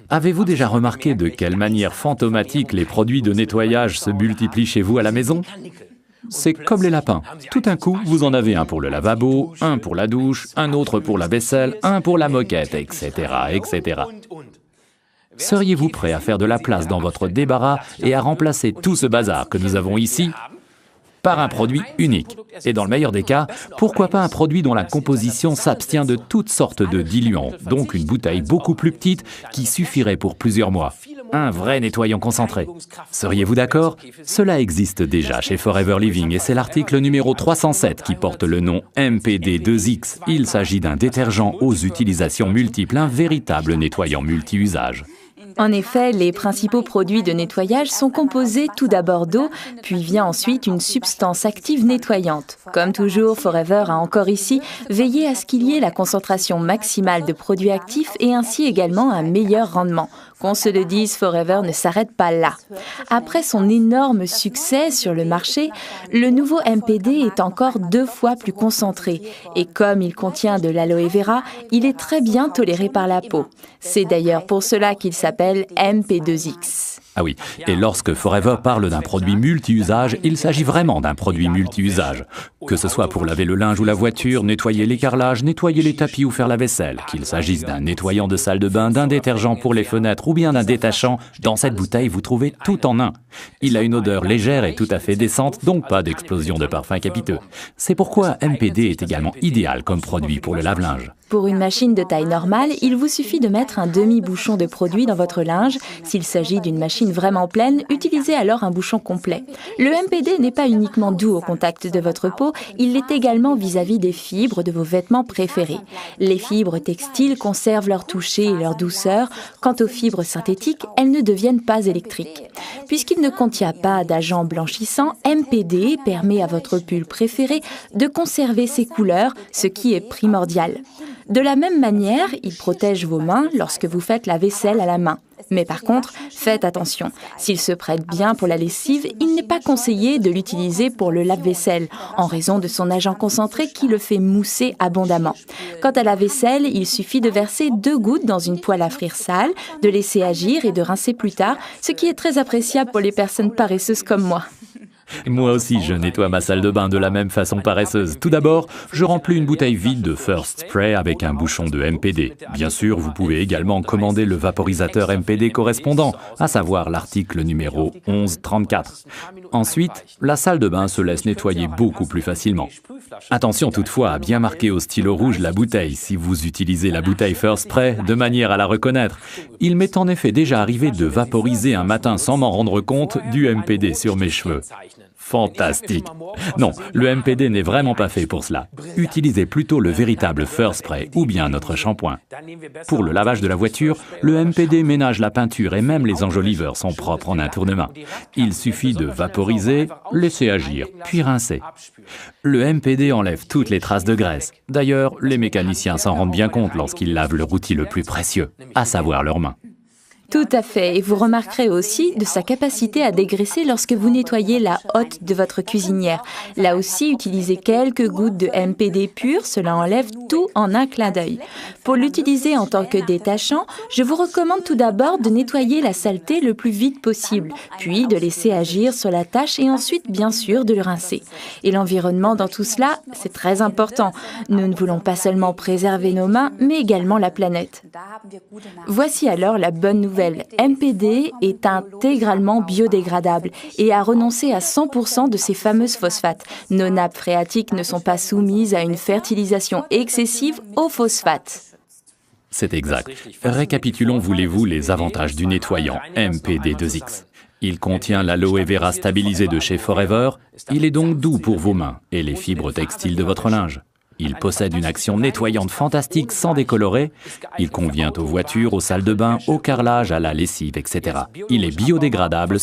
Avez-vous déjà remarqué de quelle manière fantomatique les produits de nettoyage se multiplient chez vous à la maison? C'est comme les lapins. Tout d'un coup, vous en avez un pour le lavabo, un pour la douche, un autre pour la vaisselle, un pour la moquette, etc., etc. Seriez-vous prêt à faire de la place dans votre débarras et à remplacer tout ce bazar que nous avons ici par un produit unique? Et dans le meilleur des cas, pourquoi pas un produit dont la composition s'abstient de toutes sortes de diluants, donc une bouteille beaucoup plus petite qui suffirait pour plusieurs mois. Un vrai nettoyant concentré. Seriez-vous d'accord? Cela existe déjà chez Forever Living et c'est l'article numéro 307 qui porte le nom MPD2X. Il s'agit d'un détergent aux utilisations multiples, un véritable nettoyant multi-usage. En effet, les principaux produits de nettoyage sont composés tout d'abord d'eau, puis vient ensuite une substance active nettoyante. Comme toujours, Forever a encore ici veillé à ce qu'il y ait la concentration maximale de produits actifs et ainsi également un meilleur rendement. Qu'on se le dise, Forever ne s'arrête pas là. Après son énorme succès sur le marché, le nouveau MPD est encore 2 fois plus concentré. Et comme il contient de l'aloe vera, il est très bien toléré par la peau. C'est d'ailleurs pour cela qu'il s'appelle MP2X. Ah oui, et lorsque Forever parle d'un produit multi-usage, il s'agit vraiment d'un produit multi-usage. Que ce soit pour laver le linge ou la voiture, nettoyer les carrelages, nettoyer les tapis ou faire la vaisselle, qu'il s'agisse d'un nettoyant de salle de bain, d'un détergent pour les fenêtres ou bien d'un détachant, dans cette bouteille vous trouvez tout en un. Il a une odeur légère et tout à fait décente, donc pas d'explosion de parfum capiteux. C'est pourquoi MPD est également idéal comme produit pour le lave-linge. Pour une machine de taille normale, il vous suffit de mettre un demi-bouchon de produit dans votre linge. S'il s'agit d'une machine vraiment pleine, utilisez alors un bouchon complet. Le MPD n'est pas uniquement doux au contact de votre peau, il l'est également vis-à-vis des fibres de vos vêtements préférés. Les fibres textiles conservent leur toucher et leur douceur. Quant aux fibres synthétiques, elles ne deviennent pas électriques. Puisqu'il ne contient pas d'agent blanchissant, MPD permet à votre pull préféré de conserver ses couleurs, ce qui est primordial. De la même manière, il protège vos mains lorsque vous faites la vaisselle à la main. Mais par contre, faites attention. S'il se prête bien pour la lessive, il n'est pas conseillé de l'utiliser pour le lave-vaisselle, en raison de son agent concentré qui le fait mousser abondamment. Quant à la vaisselle, il suffit de verser 2 gouttes dans une poêle à frire sale, de laisser agir et de rincer plus tard, ce qui est très appréciable pour les personnes paresseuses comme moi. Moi aussi, je nettoie ma salle de bain de la même façon paresseuse. Tout d'abord, je remplis une bouteille vide de First Spray avec un bouchon de MPD. Bien sûr, vous pouvez également commander le vaporisateur MPD correspondant, à savoir l'article numéro 1134. Ensuite, la salle de bain se laisse nettoyer beaucoup plus facilement. Attention toutefois à bien marquer au stylo rouge la bouteille si vous utilisez la bouteille First Spray de manière à la reconnaître. Il m'est en effet déjà arrivé de vaporiser un matin sans m'en rendre compte du MPD sur mes cheveux. Fantastique. Non, le MPD n'est vraiment pas fait pour cela. Utilisez plutôt le véritable First Spray ou bien notre shampoing. Pour le lavage de la voiture, le MPD ménage la peinture et même les enjoliveurs sont propres en un tournement. Il suffit de vaporiser, laisser agir, puis rincer. Le MPD enlève toutes les traces de graisse. D'ailleurs, les mécaniciens s'en rendent bien compte lorsqu'ils lavent leur outil le plus précieux, à savoir leurs mains. Tout à fait, et vous remarquerez aussi de sa capacité à dégraisser lorsque vous nettoyez la hotte de votre cuisinière. Là aussi, utilisez quelques gouttes de MPD pur, cela enlève tout en un clin d'œil. Pour l'utiliser en tant que détachant, je vous recommande tout d'abord de nettoyer la saleté le plus vite possible, puis de laisser agir sur la tâche et ensuite, bien sûr, de le rincer. Et l'environnement dans tout cela, c'est très important. Nous ne voulons pas seulement préserver nos mains, mais également la planète. Voici alors la bonne nouvelle. MPD est intégralement biodégradable et a renoncé à 100% de ses fameuses phosphates. Nos nappes phréatiques ne sont pas soumises à une fertilisation excessive aux phosphates. C'est exact. Récapitulons, voulez-vous, les avantages du nettoyant MPD2X. Il contient l'aloe vera stabilisé de chez Forever. Il est donc doux pour vos mains et les fibres textiles de votre linge. Il possède une action nettoyante fantastique sans décolorer. Il convient aux voitures, aux salles de bain, au carrelage, à la lessive, etc. Il est biodégradable